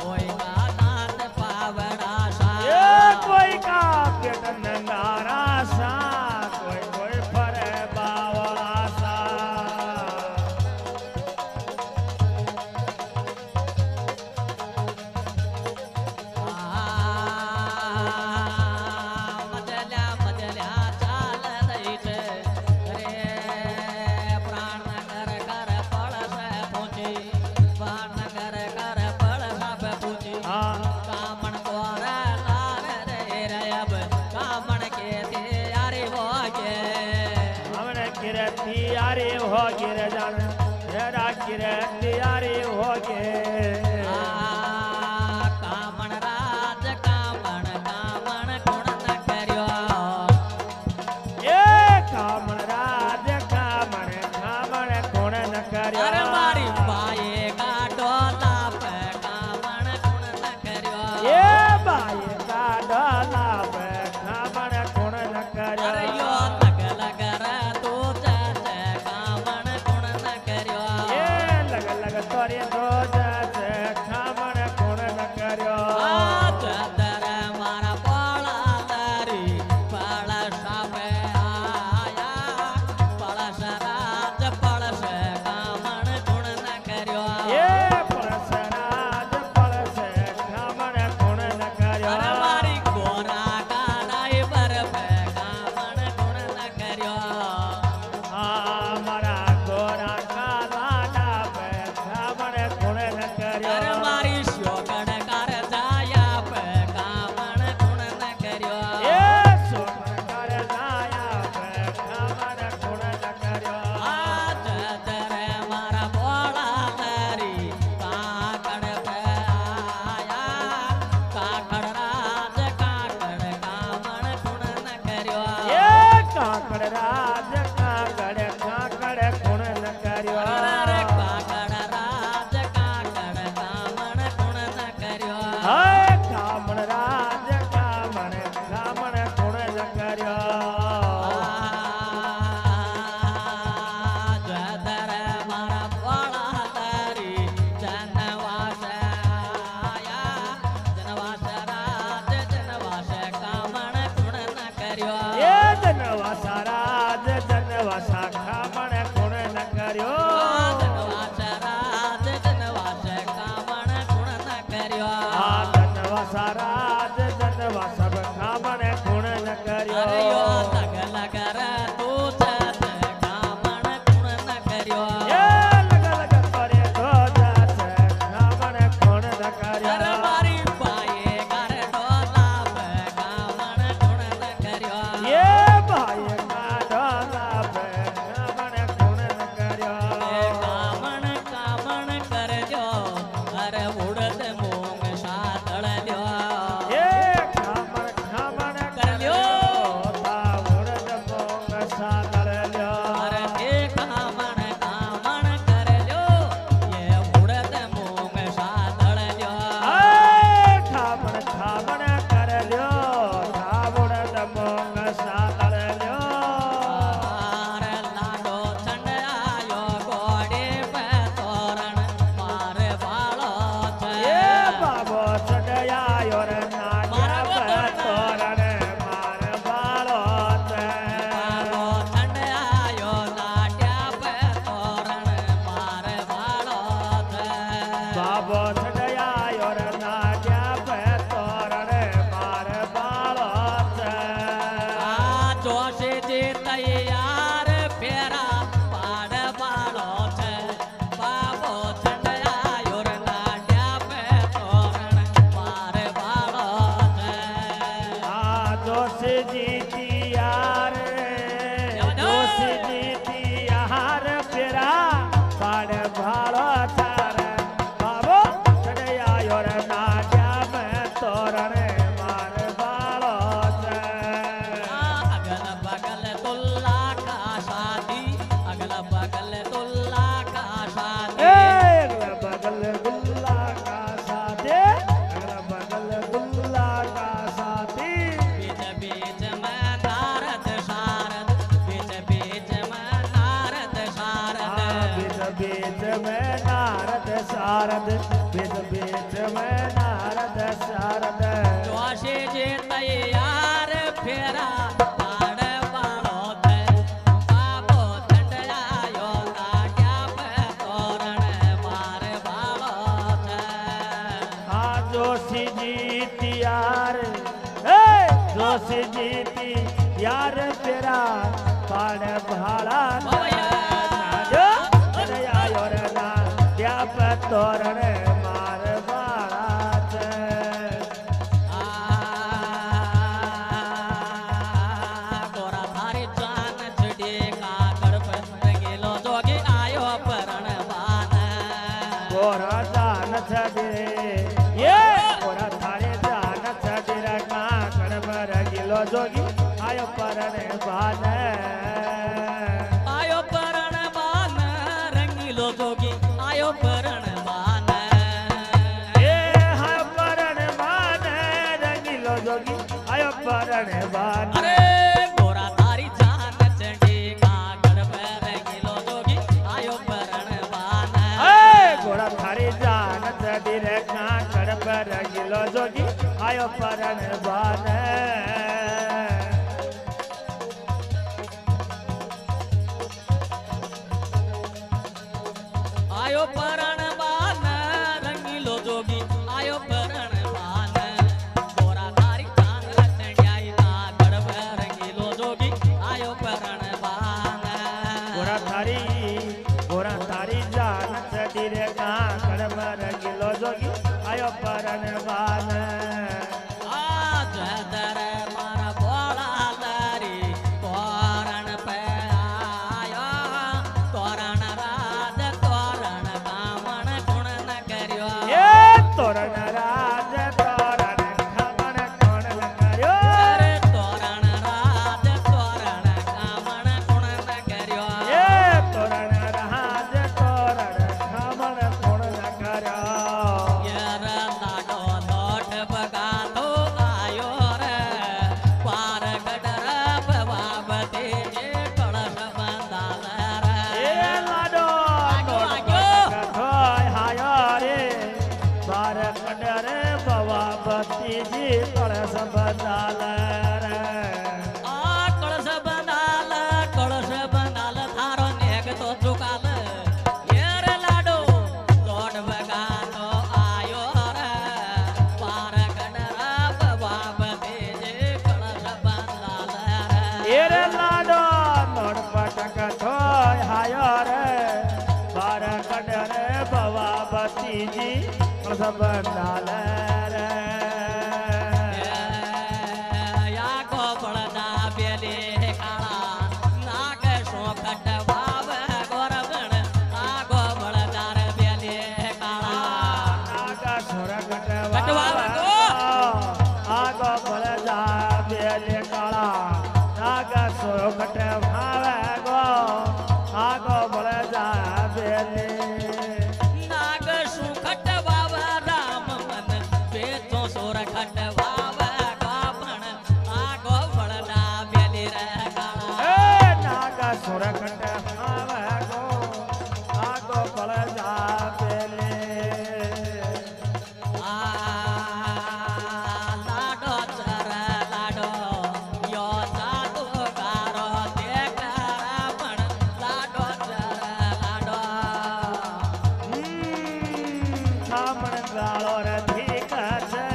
कोई का नाथ पावड़ा सा कोई का पेट नंगारा सा कोई कोई फरे बावड़ा सा मजल्या मजल्या चाल रही छे रे प्राण कर कर पड़स पूछी प्राण कर कर पड़स पूछी कामण द्वार लार रे रब कामण के त्यारी हो गे हमने किरती यारी हो गिर जान हेरा किरती यारी हो गे कामण राज कामण कामण गुण न कर्यो ये कामण राज कामण कामण गुण न कर्यो अरे मारी बाये का डोला पे कामण गुण न कर्यो ये बाई का डोला पे कामण गुण न कर्यो अरे यो लग लग रे तू जैसे कामण गुण न कर्यो ये लग लग तोरे दो जैसे कामण गुण न कर्यो दर मारा पाला लरी पड़स पे आया पड़स राज पड़स कामण गुण न कर्यो ये पड़स राज पड़स कामण गुण न कर्यो अरे मारी गोरा का ड्राइवर पे कामण गुण न कर्यो हमारा गोरा काला डाबे कामण गुण न कर्यो अरे मारी शोगण कर जाया पे कामण गुण न कर्यो ये सोमर कर लाया पे कामण गुण न कर्यो आज दर मारा बोला लरी काकड़ पे आया काकड़ राज काकड़ कामण गुण न कर्यो ये काकड़ राज काकड़ गुण न कर्यो अरे काकड़ राज काकड़ कामण गुण न कर्यो हाय कामण राज कामण गुण न कर्यो जदर मारा बोला लरी जनवास आया जनवास राज जनवास कामण गुण न कर्यो ये जनवासा राज जनवासा कामण गुण न कर्यो जनवास राज जनवास कामण गुण न कर्यो जनवासा राज जनवासा कामण गुण न कर्यो अरे यो लग लग रे तू जत कामण गुण न कर्यो ये लग लग तोरे दो जैसे कामण गुण न कर्यो अरे मारी बाये घर डोला पे कामण गुण न कर्यो ये भाई का डोला पे कामण गुण न कर्यो कामण कामण करजो अरे उड़द मूंग सातळ ल्यो ये कामण कामण करल्यो उड़द मूंग सातळ ल्यो अरे ते कामण कामण करल्यो ये उड़द मूंग सातळ ल्यो आय कामण कामण कर ल्यो उड़द मूंग सातळ ल्यो अरे लाडो चंड आयो गोडे पे तोरण मारे बाळो ये छे बाबो चढ़ायो रे नाग्या पे तोरण मार बाळो ते बाबो चंड आयो नाट्या पे तोरण मारे बाळो छे बाबो चढ़ायो रे नाग्या पे तोरण मार बाळो ते जोशी जी तैयार फेरा पाड बाळो छे बाबो चंड आयो रे नाट्या पे तोरण मारे बाळो छे जोशी जीती यार जोशी जीती यार फेरा पाड़ भाड़ो थार बाबो चढ़ायो रे नाग्या में तोरण मार बाड़ो अगल बगल तुल्ला का शादी अगल बगल तुल्ला का शादी अगला बगल गुल्ला का साथे अगला बगल गुल्ला का साथी बीच बीच में नारद शारद बीच बीच में नारद शारद बीच बीच में नारद शारद बीच बीच में जोशी जीती यार ए जोशी जीती यार तेरा पाड़ भाड़ा जो अरे आयो रे ना क्या तोरण मार बाड़ा गोरा थारी जान छड़ी कागड़ पर गेलो जोगी आयो परण बान गोरा जान छड़े ये गोरा थारे जान छड़े कागड़ पर गेलो जोगी आयो परण बान आयो परण बान रंगीलो जोगी आयो परण बान ये आयो परण बान रंगीलो जोगी आयो परण बान अरे गोरा थारी जान चढ़ी कागड़ पे रंगीलो जोगी आयो परण बान ए घोड़ा थारी जान चढ़ी रे काकड़ पर गिलो जोगी आयो परण बान आयो परण बान रंगीलो जोगी आयो परण बान गोरा थारी जान चढ़ी कागड़ पे रंगीलो जोगी आयो परण बान घोड़ा थारी जान चढ़ी रे काकड़ पर गिलो जोगी आयो परण बान आज दर मारा बोला तारी तोरण पे आयो तोरण राज तोरण कामण गुण न कर्यो ये तोरण राज तोरण खमण कोण न कर्यो अरे तोरण राज तोरण कामण गुण न कर्यो ये तोरण राज तोरण खमण कोण न कर्यो यर लाडो लोट बगातो आयो रे पार गडर बाबते कळश बंदाल रे ए लाडो आग्यो, आग्यो. कथोय हायो रे बार कडर बवा बत्तीजी कळस बंदाल रे आ कळश बंदाल थारो नेग तो चुकाल येर लाडो लोट बगातो आयो रे पार गडर बाबते कळश बंदाल रे ए रे लाडो नोड पटक थोय हायो रे बार कडर बवा बत्तीजी कळस बंदाल रे या गोपळदा बेले काळा नाग शोखट बाब गोरगण आ गोपळदार बेले काळा आगा सोर कटवा गो. आगो बलजा बेले काळा आगा सोर कट भावे गो आगो बलजा बेले नाग सुखट बाब राम मन बेचो सोर खट बाब गोपण आ गोपळदा बेले रे काळा ए नागा सोर कट भावे गो आगो बलजा बेले लाडो चर लाडो यो जादू गारो देखरा पण लाडो चर लाडो थामण गाळो रे ठीक છે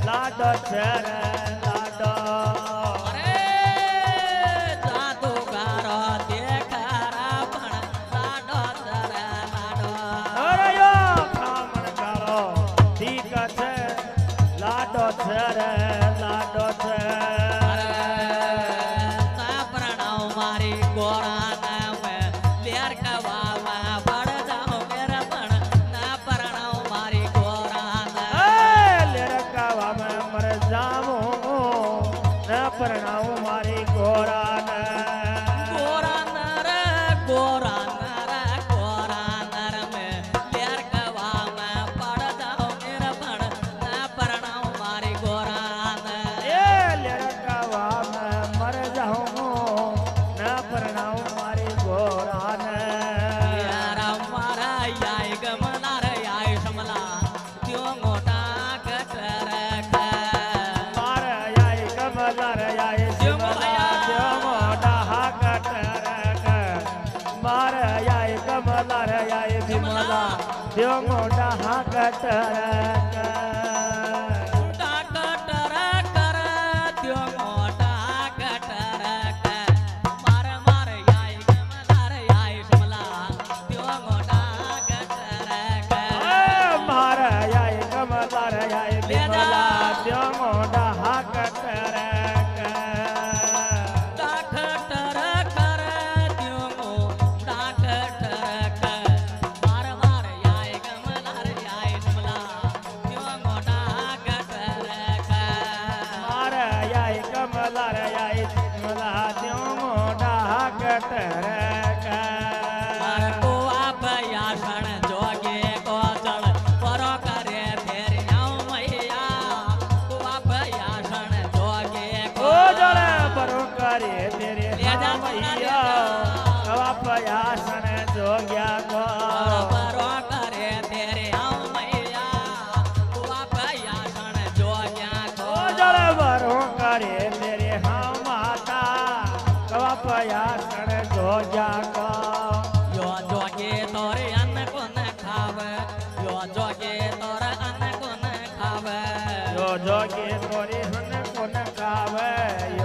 લાડો ચર લાડો અરે જાદू गारो देखरा पण लाडो चर लाडो અરે યો થામણ ગાળો ઠીક છે લાડો ચર લાડો ચર અરે તા પ્રણાવ મારી ગોરા નામ લેર કવા પડ જાઓ મેરા પણ ના પ્રણાવ મારી ગોરા ના એ લેરકાવામાં મર જામો ન પરણાવું મારી ઘોરાને गोरा नर में लेर कवा में पड़ जाओ मेरा पण ना परणाव मारी गोरा न એ લેરકાવામાં મર જાઉં ન પરણાવું મારી ઘોરાને यार मारा याय गमला रे याय समला त्यो मोठा कटर મારે આય કમલર આય શિવલા જો મોટા હાકટર મારે આય કમલર આય ભીમલા જો મોટા હાકટર કમલા રે આય બિમલા ત્યો મોઢા હાકટ રે જોગે તોરે હન કોન ખાવે